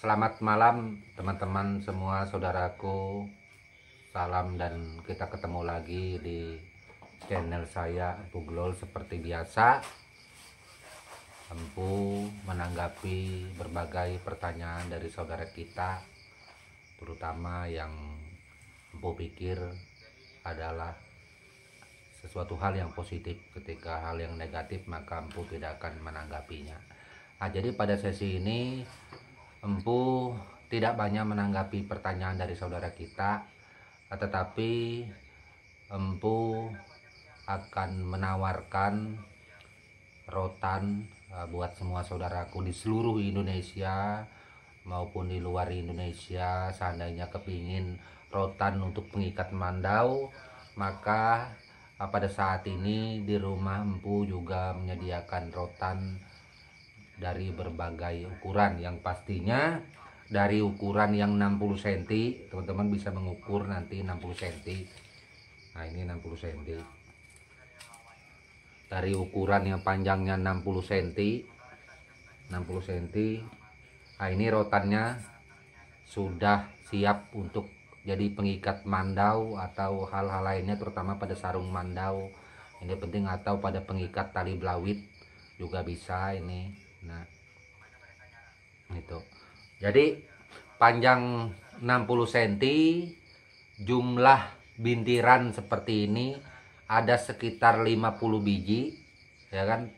Selamat malam teman-teman semua, saudaraku. Salam dan kita ketemu lagi di channel saya Empu Glol. Seperti biasa, Empu menanggapi berbagai pertanyaan dari saudara kita, terutama yang Empu pikir adalah sesuatu hal yang positif. Ketika hal yang negatif, maka Empu tidak akan menanggapinya. Nah, jadi pada sesi ini Empu tidak banyak menanggapi pertanyaan dari saudara kita, tetapi Empu akan menawarkan rotan buat semua saudaraku di seluruh Indonesia maupun di luar Indonesia. Seandainya kepingin rotan untuk pengikat mandau, maka pada saat ini di rumah Empu juga menyediakan rotan dari berbagai ukuran, yang pastinya dari ukuran yang 60 cm. Teman-teman bisa mengukur nanti 60 cm. Nah, ini 60 cm. Dari ukuran yang panjangnya 60 cm. 60 cm. Nah, ini rotannya sudah siap untuk jadi pengikat mandau atau hal-hal lainnya, terutama pada sarung mandau. Ini penting, atau pada pengikat tali belawit juga bisa ini. Nah, itu. Jadi panjang 60 cm, jumlah bintiran seperti ini ada sekitar 50 biji, ya kan?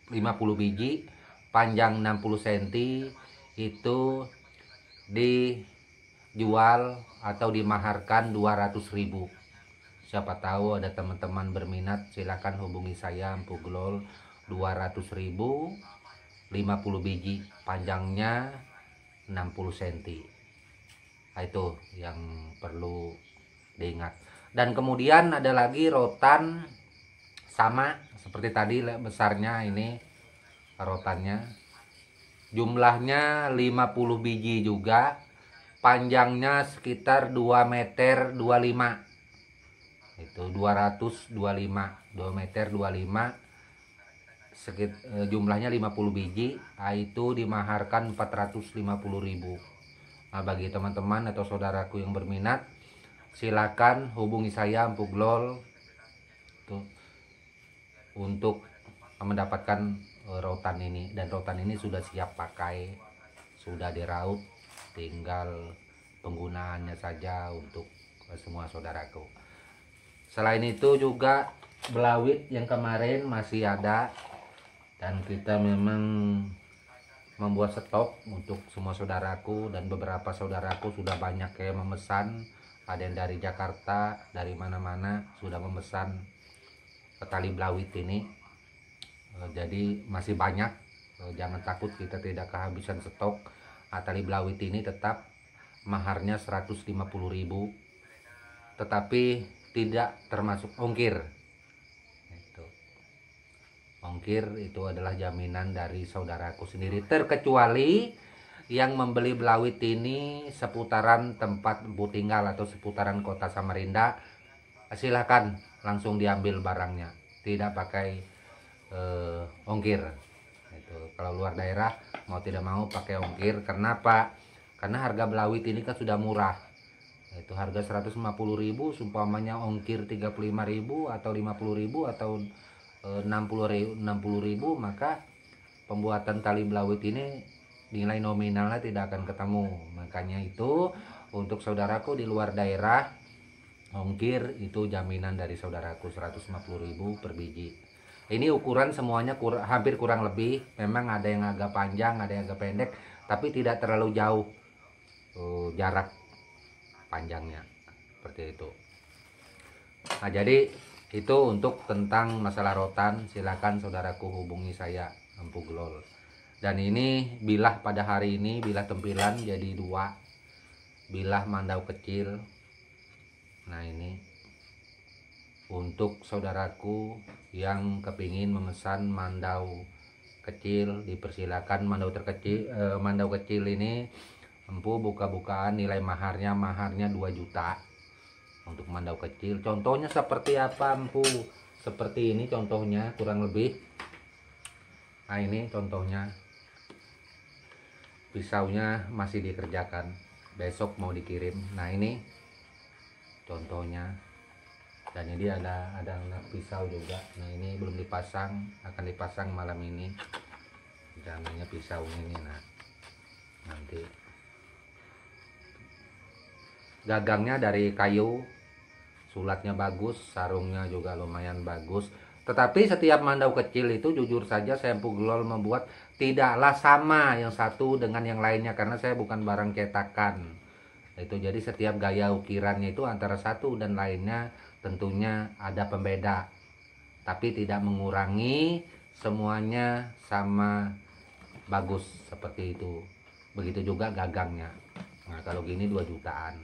50 biji, panjang 60 cm, itu dijual atau dimaharkan 200.000. Siapa tahu ada teman-teman berminat, silakan hubungi saya Empu Glol. 200.000, 50 biji, panjangnya 60 cm. Nah, itu yang perlu diingat. Dan kemudian ada lagi rotan sama seperti tadi, besarnya ini rotannya. Jumlahnya 50 biji juga, panjangnya sekitar 2 meter 25. Itu 225, 2 meter 25. Jumlahnya 50 biji, itu dimaharkan 450.000. Nah, bagi teman-teman atau saudaraku yang berminat, silakan hubungi saya Empu Glol untuk mendapatkan rotan ini. Dan rotan ini sudah siap pakai, sudah diraut, tinggal penggunaannya saja untuk semua saudaraku. Selain itu juga belawit yang kemarin masih ada, dan kita memang membuat stok untuk semua saudaraku, dan beberapa saudaraku sudah banyak yang memesan. Ada yang dari Jakarta, dari mana-mana sudah memesan tali belawit ini. Jadi masih banyak, jangan takut kita tidak kehabisan stok. Tali belawit ini tetap maharnya 150.000, tetapi tidak termasuk ongkir. Ongkir itu adalah jaminan dari saudaraku sendiri, terkecuali yang membeli belawit ini seputaran tempat Empu tinggal atau seputaran kota Samarinda. Silahkan langsung diambil barangnya, tidak pakai ongkir. Itu kalau luar daerah mau tidak mau pakai ongkir. Kenapa? Karena harga belawit ini kan sudah murah. Itu harga 150.000, sumpamanya ongkir 35.000 atau 50.000 atau 60.000, maka pembuatan tali belawit ini nilai nominalnya tidak akan ketemu. Makanya itu untuk saudaraku di luar daerah, ongkir itu jaminan dari saudaraku 150.000 per biji. Ini ukuran semuanya hampir kurang lebih, memang ada yang agak panjang, ada yang agak pendek, tapi tidak terlalu jauh jarak panjangnya, seperti itu. Nah, jadi itu untuk tentang masalah rotan. Silakan saudaraku hubungi saya Empu Glol. Dan ini bilah pada hari ini, bilah tempilan jadi 2, bilah mandau kecil. Nah, ini untuk saudaraku yang kepingin memesan mandau kecil, dipersilakan. Mandau kecil ini Empu buka-bukaan nilai maharnya 2 juta untuk mandau kecil. Contohnya seperti apa Empu? Seperti ini contohnya kurang lebih. Nah, ini contohnya. pisaunya masih dikerjakan, besok mau dikirim. Nah ini contohnya, dan ini ada anak pisau juga. Nah ini belum dipasang, akan dipasang malam ini. Namanya pisau ini. Nah nanti gagangnya dari kayu, sulatnya bagus, sarungnya juga lumayan bagus. Tetapi setiap mandau kecil itu jujur saja saya Empu Gelol membuat tidaklah sama yang satu dengan yang lainnya, karena saya bukan barang cetakan. Itu jadi setiap gaya ukirannya itu antara satu dan lainnya tentunya ada pembeda. Tapi tidak mengurangi, semuanya sama bagus seperti itu. Begitu juga gagangnya. Nah kalau gini 2 jutaan.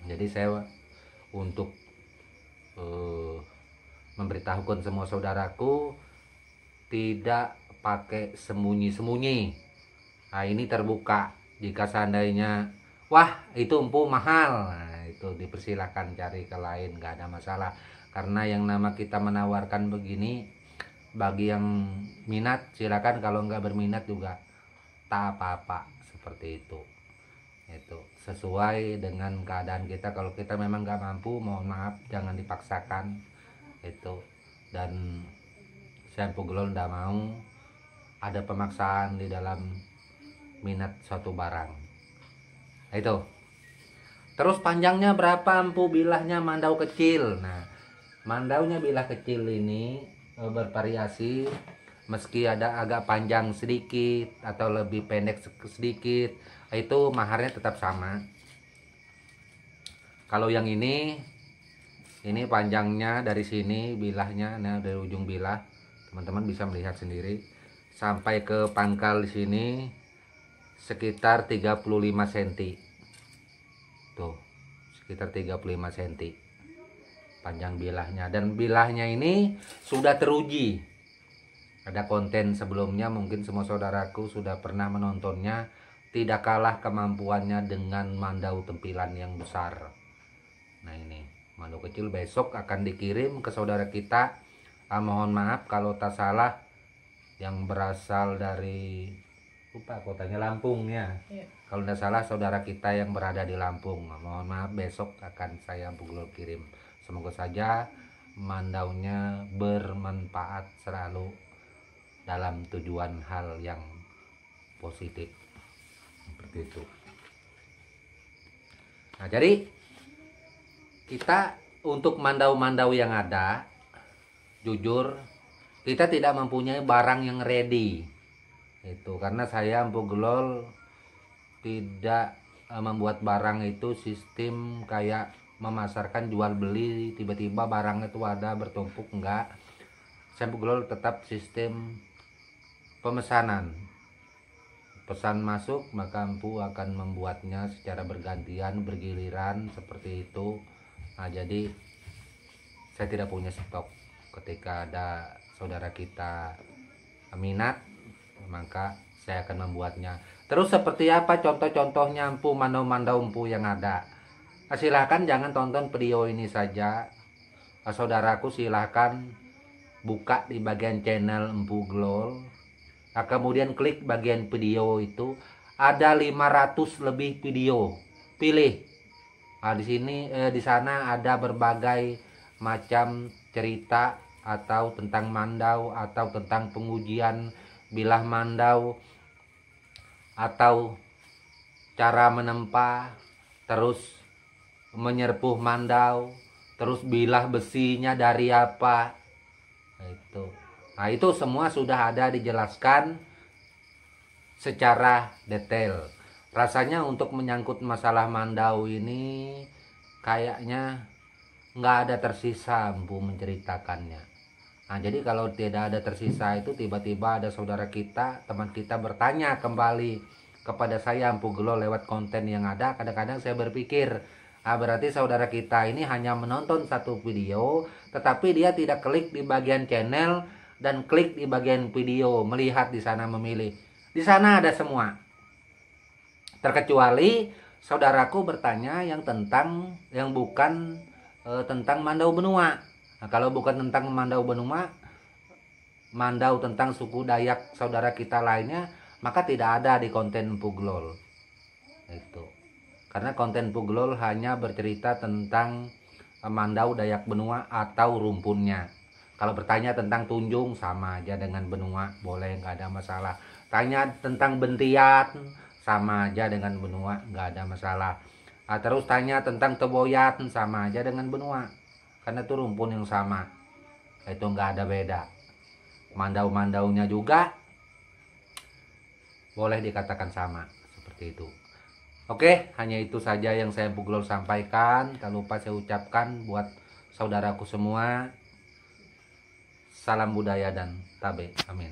Jadi saya untuk memberitahukan semua saudaraku tidak pakai sembunyi-sembunyi. Nah ini terbuka, jika seandainya wah itu empu mahal, nah itu dipersilahkan cari ke lain, nggak ada masalah. Karena yang nama kita menawarkan begini, bagi yang minat silakan, kalau nggak berminat juga tak apa-apa, seperti itu. Itu sesuai dengan keadaan kita. Kalau kita memang nggak mampu, mohon maaf, jangan dipaksakan itu. Dan saya Empu Gelol nggak mau ada pemaksaan di dalam minat suatu barang. Nah, itu. Terus panjangnya berapa empu bilahnya mandau kecil? Nah mandaunya bilah kecil ini bervariasi, meski ada agak panjang sedikit atau lebih pendek sedikit, itu maharnya tetap sama. Kalau yang ini panjangnya dari sini bilahnya, nah dari ujung bilah teman-teman bisa melihat sendiri sampai ke pangkal di sini sekitar 35 cm. Tuh, sekitar 35 cm panjang bilahnya, dan bilahnya ini sudah teruji. Ada konten sebelumnya, mungkin semua saudaraku sudah pernah menontonnya. Tidak kalah kemampuannya dengan mandau tempilan yang besar. Nah ini mandau kecil besok akan dikirim ke saudara kita. Mohon maaf kalau tak salah, yang berasal dari lupa kotanya, Lampung ya. Kalau tidak salah saudara kita yang berada di Lampung, mohon maaf, besok akan saya Empu Gelol kirim. Semoga saja mandaunya bermanfaat selalu dalam tujuan hal yang positif, seperti itu. Nah jadi kita untuk mandau-mandau yang ada, jujur kita tidak mempunyai barang yang ready. Itu karena saya Empu Gelol tidak membuat barang itu sistem kayak memasarkan jual beli, tiba-tiba barang itu ada bertumpuk, enggak. Saya Empu Gelol tetap sistem pemesanan. Pesan masuk maka Empu akan membuatnya secara bergantian, bergiliran, seperti itu. Nah jadi saya tidak punya stok. Ketika ada saudara kita minat, maka saya akan membuatnya. Terus seperti apa contoh-contohnya empu, mandau-mandau empu yang ada? Silahkan jangan tonton video ini saja. Saudaraku silahkan buka di bagian channel Empu Gelol. Kemudian klik bagian video itu, ada 500 lebih video. Pilih. Di sini di sana ada berbagai macam cerita atau tentang mandau, atau tentang pengujian bilah mandau, atau cara menempa, terus menyerpuh mandau, terus bilah besinya dari apa. Nah itu semua sudah ada dijelaskan secara detail. Rasanya untuk menyangkut masalah mandau ini kayaknya nggak ada tersisa Empu menceritakannya. Nah jadi kalau tidak ada tersisa itu, tiba-tiba ada saudara kita, teman kita bertanya kembali kepada saya Empu Gelol lewat konten yang ada, kadang-kadang saya berpikir, berarti saudara kita ini hanya menonton satu video, tetapi dia tidak klik di bagian channel dan klik di bagian video, melihat di sana, memilih. Di sana ada semua. Terkecuali saudaraku bertanya yang bukan tentang mandau benua. Nah, kalau bukan tentang mandau benua, mandau tentang suku Dayak saudara kita lainnya, maka tidak ada di konten Puglol itu. Karena konten Puglol hanya bercerita tentang Mandau Dayak Benua atau rumpunnya. Kalau bertanya tentang Tunjung sama aja dengan benua, boleh, nggak ada masalah. Tanya tentang Bentian sama aja dengan benua, nggak ada masalah. Terus tanya tentang Teboyat sama aja dengan benua, karena itu rumpun yang sama, itu nggak ada beda. Mandau-mandaunya juga boleh dikatakan sama, seperti itu. Oke, hanya itu saja yang saya Puglol sampaikan. Tak lupa saya ucapkan buat saudaraku semua, salam budaya dan tabe. Amin.